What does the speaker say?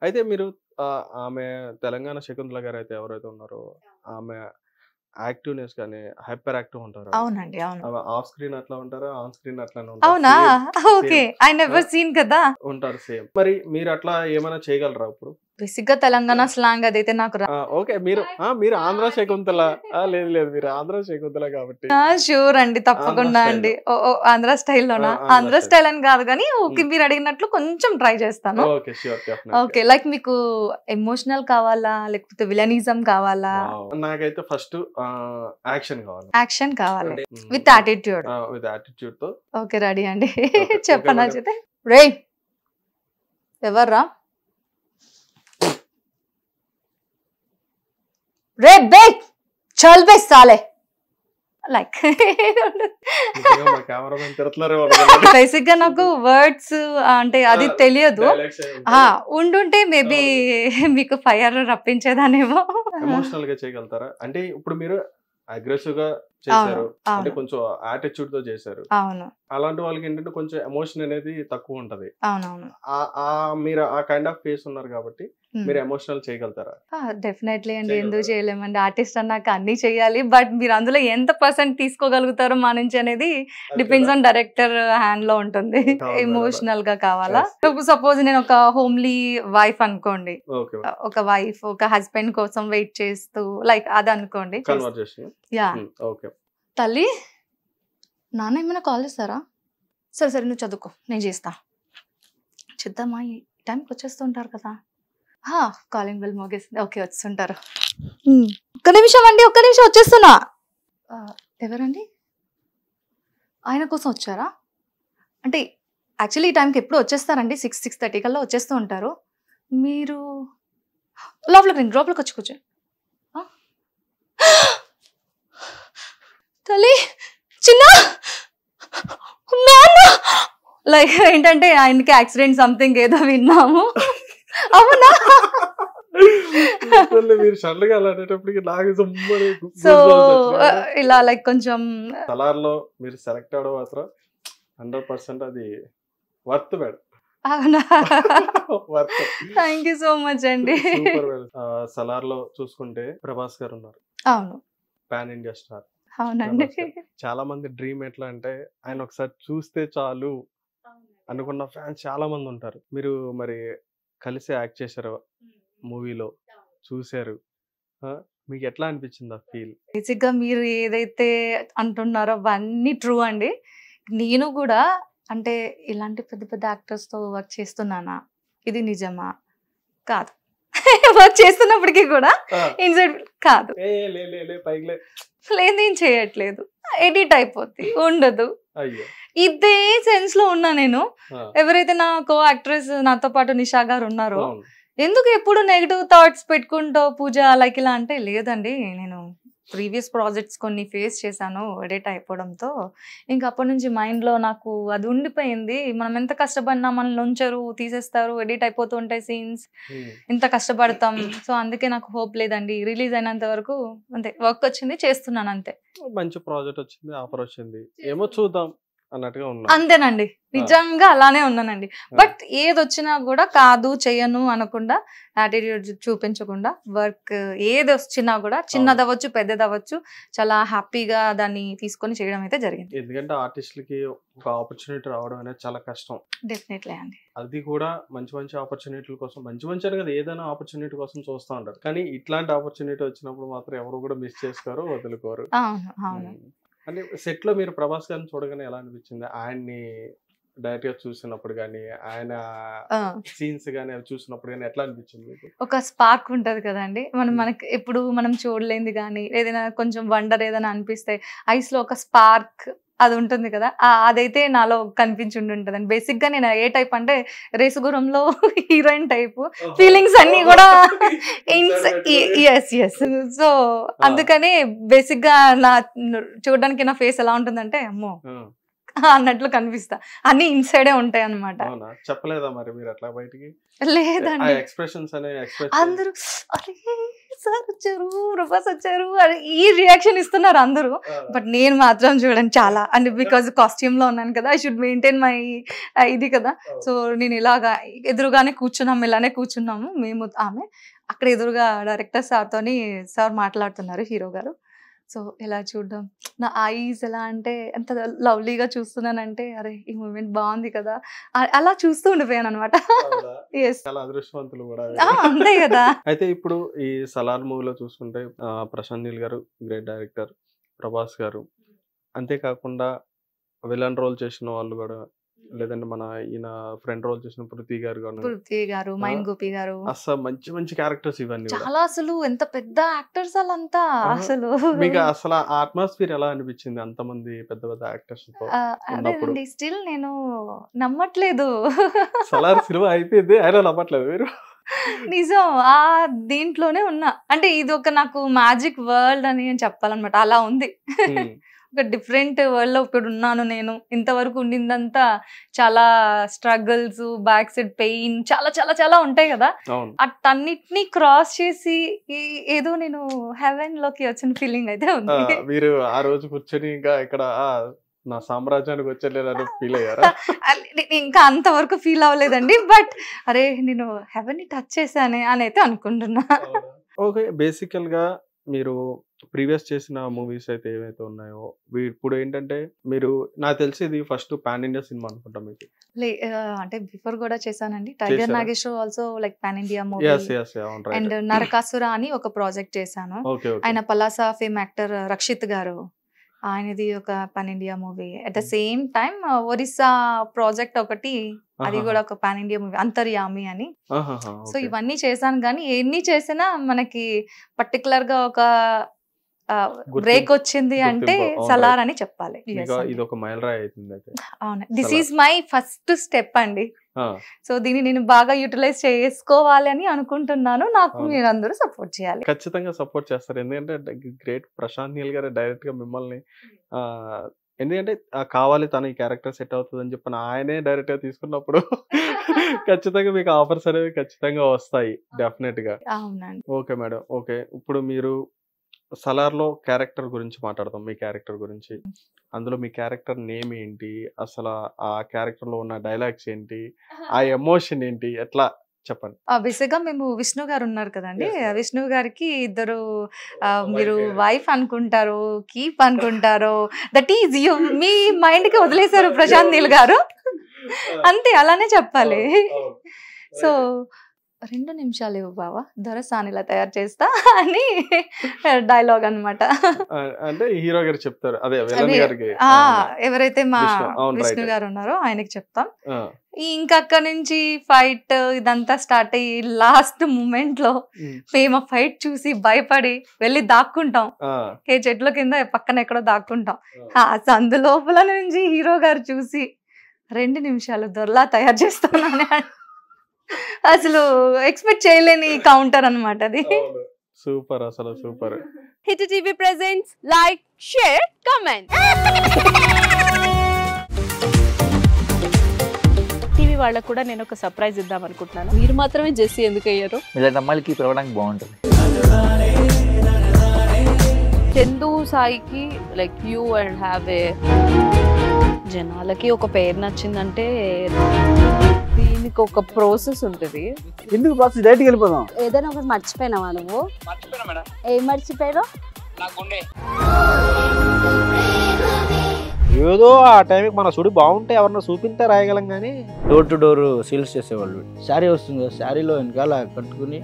అయితే మీరు ఆమె తెలంగాణ శకుంతల గారైతే ఎవరైతే ఉన్నారో ఆమె యాక్టివ్‌నెస్ గాని హైపర్ యాక్టివ్ ఉంటారు. అవునండి. అవును. ఆమె ఆఫ్ స్క్రీన్ అట్లా ఉంటారు. ఆన్ స్క్రీన్ అట్లనే ఉంటారు. అవునా? Okay. Same. I never seen కదా! ఉంటారు సేమ్. మరి మీరు అట్లా ఏమైనా చేయగలరా ఇప్పుడు? బేసిక్‌గా తెలంగాణ స్లాంగ్ అదైతే నాకు ఓకే. మీరు ఆంధ్ర శకుంతల. లేదు లేదు. మీరు ఆంధ్ర శకుంతల కాబట్టి. ష్యూర్ అండి. తప్పకుండా అండి. ఆంధ్ర స్టైల్‌లోనా? ఆంధ్ర ఆంధ్ర స్టైల్. స్టైల్ అని కాదు గానీ, ఓకే మీరు అడిగినట్లు కొంచెం ట్రై చేస్తాను. ఓకే. ష్యూర్. డెఫినెట్‌గా. ఓకే. లైక్ మీకు ఎమోషనల్ కావాలా? లేకపోతే విలనిజం కావాలా? నాకైతే ఫస్ట్ యాక్షన్ కావాలి. యాక్షన్ కావాలి. అంటే విత్ యాటిట్యూడ్. విత్ యాటిట్యూడ్‌తో. ఓకే. రెడీ అండి. ఓకే. చెప్పనా ఓకే చేతే? రేయ్! ఎవర్రా? రే బే! చల్ బే సాలే! లైక్ నిజంగా మా కెమెరామెన్ తిడుతున్నారేమో బేసిక్ గా నాకు వర్డ్స్ అంటే అది తెలియదు. ఉండుంటే మేబీ మీకు ఫైర్ రప్పించేదానేమో. ఎమోషనల్ గా చేయగలుగుతారా? అంటే ఇప్పుడు మీరు అగ్రెసివ్ గా చేశారు. అంటే అవును. కొంచెం యాటిట్యూడ్ తో చేశారు. అవును. అలాంటి వాళ్ళకి ఏంటంటే కొంచెం ఎమోషన్ అనేది తక్కువ ఉంటది. అవునవును. మీరు ఆ కైండ్ ఆఫ్ ఫేస్ ఉన్నారు కాబట్టి మీరు ఎమోషనల్ చేయగలుగుతారా? డెఫినెట్లీ అండి. ఎందుకు చేయగలుగుతారా? చేయలేమండి. ఆర్టిస్ట్ అన్నాక అన్ని చెయ్యాలి. బట్ మీరు అందులో ఎంత పర్సెంట్ తీసుకోగలుగుతారో మా నుంచి అనేది డిపెండ్స్ ఆన్ డైరెక్టర్ హ్యాండ్ లో ఉంటుంది. అవును మేడం. ఎమోషనల్ గా కావాలా? Yes. సపోజ్ నేను ఒక హోమ్లీ వైఫ్ అనుకోండి. ఓకే. ఒక వైఫ్ ఒక హస్బెండ్ కోసం వెయిట్ చేస్తూ లైక్ అది అనుకోండి. కన్వర్జేషన్. Yeah okay. తల్లి నాన్న ఏమైనా కాల్ చేస్తారా? సరే సరే నువ్వు చదువుకో నేను చేస్తా. చేద్దామా? ఈ టైంకి వచ్చేస్తుంటారు కదా. Calling bell మోగేసింది. ఓకే వస్తుంటారు. ఒక్క నిమిషం అండి, ఒక్క నిమిషం వచ్చేస్తున్నా. ఎవరండి? ఆయన కోసం వచ్చారా? అంటే యాక్చువల్లీ ఈ టైంకి ఎప్పుడు వచ్చేస్తారండి. 6:30 కల్లా వచ్చేస్తూ ఉంటారు. మీరు లోపలికి వచ్చి కూర్చో. తల్లి చిన్న లైక్ ఏంటంటే ఆయనకి యాక్సిడెంట్ సంథింగ్ ఏదో విన్నాము. అవునా? మీరు సడన్ గా అలా అనేటప్పటికి నాకు సో ఇలా లైక్ కొంచెం సలార్లో మీరు సెలెక్ట్ అవడం మాత్రం 100% అది వర్త్ మేడం. అవునా? Worth. Thank you so much అండి. Super madam. సలార్లో చూసుకుంటే ప్రభాస్ గారు ఉన్నారు. అవును. Pan India star. అవునండి. చాలా మంది డ్రీమ్ ఎట్లా అంటే ఆయన ఒకసారి చూస్తే చాలు అనుకున్న ఫ్యాన్స్ చాలా మంది ఉంటారు. మీరు మరి కలిసి యాక్ట్ చేశారు మూవీలో, చూశారు. మీకు ఎట్లా అనిపించింది ఆ ఫీల్? బేసిక్ గా మీరు ఏదైతే అంటున్నారో అవన్నీ ట్రూ అండి. నేను కూడా అంటే ఇలాంటి పెద్ద పెద్ద యాక్టర్స్ తో వర్క్ చేస్తున్నానా, ఇది నిజమా కాదు. వర్క్ చేస్తున్నప్పటికీ కూడా ఇన్సైడ్ కాదు, లేదు నేను చేయట్లేదు, ఎడిట్ అయిపోద్ది ఉండదు. అయ్యో ఇదే సెన్స్ లో ఉన్నా నేను. ఎవరైతే నా కో యాక్ట్రెస్ నాతో పాటు నిషా గారు ఉన్నారో, ఎందుకు ఎప్పుడు నెగిటివ్ థాట్స్ పెట్టుకుంటావు పూజ లైక్ ఇలా అంటే, లేదండి నేను ప్రీవియస్ ప్రాజెక్ట్స్ కొన్ని ఫేస్ చేశాను ఎడిట్ అయిపోవడంతో, ఇంకా అప్పటి నుంచి మైండ్లో నాకు అది ఉండిపోయింది. మనం ఎంత కష్టపడినా మనల్ని ఉంచరు, తీసేస్తారు, ఎడిట్ అయిపోతూ ఉంటాయి సీన్స్, ఇంత కష్టపడతాం. సో అందుకే నాకు హోప్ లేదండి, రిలీజ్ అయినంత వరకు అంతే, వర్క్ వచ్చింది చేస్తున్నాను అంతే. మంచి ప్రాజెక్ట్ వచ్చింది, ఆఫర్ వచ్చింది, ఏమో చూద్దాం అన్నట్టుగా ఉన్నా. అంతేనండి, నిజంగా అలానే ఉన్నానండి. బట్ ఏది వచ్చినా కూడా కాదు చెయ్యను అనకుండా, యాటిట్యూడ్ చూపించకుండా, వర్క్ ఏది వచ్చినా కూడా చిన్నదవ్వచ్చు పెద్దదవ్వచ్చు చాలా హ్యాపీగా దాన్ని తీసుకొని చేయడం అయితే జరిగింది. ఎందుకంటే ఆర్టిస్టులకి ఒక ఆపర్చునిటీ రావడం అనేది చాలా కష్టం. డెఫినెట్లీ అండి. అది కూడా మంచి మంచి ఆపర్చునిటీల కోసం, మంచి అని కదా, ఏదైనా ఆపర్చునిటీ కోసం చూస్తూ ఉంటారు. కానీ ఇట్లాంటి ఆపర్చునిటీ వచ్చినప్పుడు మాత్రం ఎవరు కూడా మిస్ చేసుకోరు, వదులుకోరు. అవును. అంటే సెట్ లో మీరు ప్రభాస్ గారిని చూడగానే ఎలా అనిపించింది? ఆయన్ని డైరెక్ట్ గా చూసినప్పుడు కానీ, ఆయన సీన్స్ కానీ అవి చూసినప్పుడు కానీ ఎట్లా అనిపించింది మీకు? ఒక స్పార్క్ ఉంటది కదండి, మనకి ఎప్పుడు మనం చూడలేంది కానీ, ఏదైనా కొంచెం వండర్ ఏదైనా అనిపిస్తే ఐస్ లో ఒక స్పార్క్ అది ఉంటుంది కదా, అదైతే నాలో కనిపించుండి ఉంటదండి. బేసిక్ గా నేను ఏ టైప్ అంటే రేసుగురంలో హీరోయిన్ టైప్ ఫీలింగ్స్ అన్ని కూడా ఎస్. సో అందుకని బేసిక్ గా నా చూడడానికి నా ఫేస్ ఎలా ఉంటుందంటే అమ్మో అన్నట్లు కనిపిస్తా, అన్ని ఇన్సైడే ఉంటాయి అన్నమాట. చెప్పలేదా మరి మీరు అట్లా బయటికి? లేదండి, ఎక్స్ప్రెషన్స్ అనే అందరూ సార్ వచ్చారు, ప్రభాస్ వచ్చారు అని ఈ రియాక్షన్ ఇస్తున్నారు అందరూ. బట్ నేను మాత్రం చూడండి చాలా అంటే బికాజ్ కాస్ట్యూమ్ లో ఉన్నాను కదా, ఐ షుడ్ మెయింటైన్ మై ఇది కదా. సో నేను ఇలాగా ఎదురుగానే కూర్చున్నాము, ఇలానే కూర్చున్నాము మేము ఆమె. అక్కడ ఎదురుగా డైరెక్టర్ సార్తోని సార్ మాట్లాడుతున్నారు, హీరో గారు. సో ఇలా చూడడం, నా ఐస్ ఎలా అంటే ఎంత లవ్లీగా చూస్తున్నానంటే అరే ఈ మూమెంట్ బాగుంది కదా అలా చూస్తూ ఉండిపోయాను అనమాట. చాలా అదృష్టవంతులు కూడా. అంతే కదా. అయితే ఇప్పుడు ఈ సలార్ మూవీలో చూసుకుంటే ప్రశాంత్ నీల్ గారు గ్రేట్ డైరెక్టర్, ప్రభాస్ గారు, అంతేకాకుండా విలన్ రోల్ చేసిన వాళ్ళు కూడా, లేదంటే మన ఈయన ఫ్రెండ్ రోల్ చేసిన పృథ్వీ గారు, మైన్ గోపి గారు, అసలు మంచి మంచి క్యారెక్టర్స్ ఇవన్నీ చాలా. అసలు ఎంత పెద్ద యాక్టర్స్ వాళ్ళంతా. అసలు మీకు అసలు ఆ అట్మాస్ఫియర్ ఎలా అనిపించింది అంతమంది పెద్ద పెద్ద యాక్టర్స్ తో? అదేనండి, స్టిల్ నేను నమ్మట్లేదు. సలార్ సినిమా అయిపోయింది అయినా నమ్మట్లేదు మీరు? నిజం, ఆ దీంట్లోనే ఉన్నా. అంటే ఇది ఒక నాకు మ్యాజిక్ వరల్డ్ అని చెప్పాలన్నమాట. అలా ఉంది, ఒక డిఫరెంట్ వరల్డ్ లో ఇప్పుడు ఉన్నాను నేను. ఇంతవరకు ఉండిందంతా చాలా స్ట్రగుల్స్, బ్యాక్ సైడ్ పెయిన్, చాలా చాలా చాలా ఉంటాయి కదా. అటన్నిటిని క్రాస్ చేసి ఏదో నేను హెవెన్ లోకి వచ్చిన ఫీలింగ్ అయితే ఉంది. మీరు ఆ రోజు కూర్చొని ఇంకా ఇక్కడ నా సామ్రాజ్యానికి వచ్చేలేదని ఫీల్ అయ్యారా? ఇంకా అంతవరకు ఫీల్ అవ్వలేదండి, బట్ అరే నేను హెవెన్ ని టచ్ చేశానే అని అయితే అనుకుంటున్నా. ఓకే, బేసికల్ గా మీరు ప్రీవియస్ చేసిన మూవీస్ అయితే ఏవైతే ఉన్నాయో ఇప్పుడు ఏంటంటే మీరు, నాకు తెలిసి ఇది ఫస్ట్ పాన్ ఇండియా సినిమా అనుకుంటా మీకు. అంటే బిఫోర్ కూడా చేశానండి. Tiger Nageshwar also like pan India movie. And Narakasura అని ఒక ప్రాజెక్ట్ చేశాను. ఆయన పలాస ఫేమ్ యాక్టర్ రక్షిత్ గారు, ఆయనది ఒక pan India movie. At the same time Orissa project ఒకటి, అది కూడా ఒక పాన్ ఇండియా మూవీ, అంతర్యామి అని. సో ఇవన్నీ చేశాను, కానీ ఎన్ని చేసినా మనకి పర్టికులర్ గా ఒక బ్రేక్ వచ్చింది అంటే సలార్ అని చెప్పాలి. అవును, this is my first step అండి. సో దీన్ని నేను బాగా యూటిలైజ్ చేసుకోవాలి అని అనుకుంటున్నాను. నాకు మీరు అందరూ సపోర్ట్ చేయాలి. ఖచ్చితంగా సపోర్ట్ చేస్తారు, ఎందుకంటే గ్రేట్ ప్రశాంత్ నీల్ గారు డైరెక్ట్ గా మిమ్మల్ని ఎందుకంటే కావాలి తన ఈ క్యారెక్టర్ సెట్ అవుతుంది అని చెప్పిన ఆయనే డైరెక్ట్ గా తీసుకున్నప్పుడు ఖచ్చితంగా మీకు ఆఫర్స్ అనేవి ఖచ్చితంగా వస్తాయి డెఫినెట్ గా. అవునండి. Okay madam, okay. ఇప్పుడు మీరు సలార్ లో క్యారెక్టర్ గురించి మాట్లాడదాం, మీ క్యారెక్టర్ గురించి. అందులో మీ క్యారెక్టర్ నేమ్ ఏంటి, అసలు ఆ క్యారెక్టర్ లో ఉన్న డైలాగ్స్ ఏంటి, ఆ ఎమోషన్ ఏంటి, ఎట్లా చెప్పండి. బేసిక్ గా మేము విష్ణు గారు ఉన్నారు కదండి, విష్ణు గారికి ఇద్దరు మీరు వైఫ్ అనుకుంటారు, కీప్ అనుకుంటారు, that is you, me mind కి వదిలేశారు ప్రశాంత్ నీల్ గారు, అంతే, అలానే చెప్పాలి. సో 2 నిమిషాలు ఇవ్వు బావా, దొరసానిలా తయారు చేస్తా అని డైలాగ్ అన్నమాట. అంటే హీరో గారు చెప్తారు, అదే ఎవరైతే మా విష్ణు గారు ఉన్నారో ఆయనకి చెప్తాం. ఇంకా అక్కడ నుంచి ఫైట్ ఇదంతా స్టార్ట్ అయ్యి లాస్ట్ మూమెంట్ లో మేము ఆ ఫైట్ చూసి భయపడి వెళ్ళి దాక్కుంటాం, ఏ చెట్ల కింద పక్కన ఎక్కడో దాక్కుంటాం. సందు లోపల నుంచి హీరో గారు చూసి 2 నిమిషాలు దొరలా తయారు చేస్తానని అసలు ఎక్స్పెక్ట్ చేయలేని కౌంటర్ అన్నమాట అది. సూపర్, అసలు super. Hit TV presents like, share, comment. TV వాళ్ళకు కూడా నేను ఒక సర్ప్రైజ్ ఇద్దాం అనుకుంటున్నాను. మీరు మాత్రమే జెస్సీ ఎందుకు అయ్యారు? ఇలాంటి అమ్మాయిలకి పిలవడానికి బాగుంటుంది. చందు సాయికి like you and have a, జనాలకి ఒక పేరు నచ్చిందంటే దీనికి ఒక ప్రాసెస్ ఉంటుంది. ఎందుకు ప్రాసెస్? డైరెక్ట్‌గా వెళ్ళిపోదాం. ఏదైనా ఒకటి మర్చిపోయినావా నువ్వు? మర్చిపోయినా మేడం. ఏం మర్చిపోయావు? నా గుండె. ఏదో ఆ టైంకి మన సుడి బాగుంటే ఎవరన్నా చూపిస్తే రాయగలం, కానీ డోర్ టు డోర్ సేల్స్ చేసేవాళ్ళు. శారీ వస్తుంది, శారీలో వెనకాల కట్టుకుని